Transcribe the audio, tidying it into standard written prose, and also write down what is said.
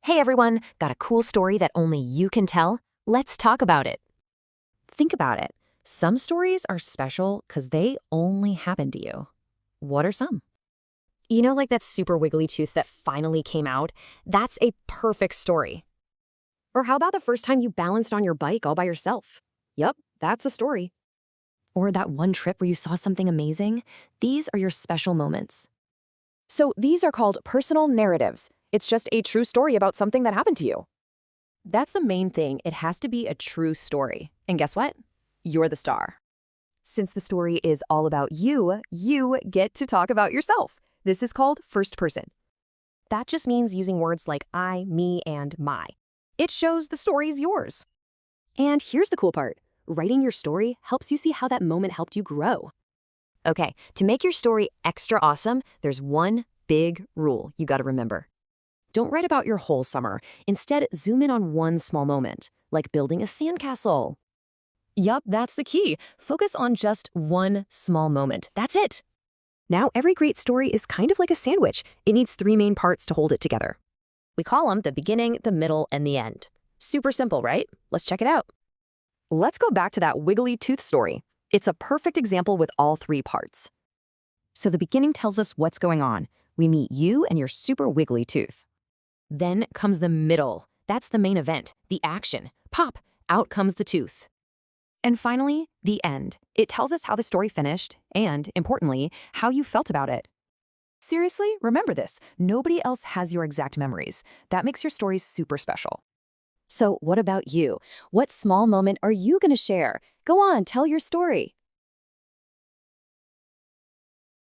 Hey everyone, got a cool story that only you can tell? Let's talk about it. Think about it. Some stories are special because they only happen to you. What are some? You know, like that super wiggly tooth that finally came out? That's a perfect story. Or how about the first time you balanced on your bike all by yourself? Yup, that's a story. Or that one trip where you saw something amazing? These are your special moments. So these are called personal narratives. It's just a true story about something that happened to you. That's the main thing. It has to be a true story. And guess what? You're the star. Since the story is all about you, you get to talk about yourself. This is called first person. That just means using words like I, me, and my. It shows the story's yours. And here's the cool part. Writing your story helps you see how that moment helped you grow. Okay, to make your story extra awesome, there's one big rule you gotta remember. Don't write about your whole summer. Instead, zoom in on one small moment, like building a sandcastle. Yup, that's the key. Focus on just one small moment. That's it. Now, every great story is kind of like a sandwich. It needs three main parts to hold it together. We call them the beginning, the middle, and the end. Super simple, right? Let's check it out. Let's go back to that wiggly tooth story. It's a perfect example with all three parts. So the beginning tells us what's going on. We meet you and your super wiggly tooth. Then comes the middle. That's the main event, the action. Pop, out comes the tooth. And finally, the end. It tells us how the story finished and, importantly, how you felt about it. Seriously, remember this. Nobody else has your exact memories. That makes your stories super special. So what about you? What small moment are you going to share? Go on, tell your story.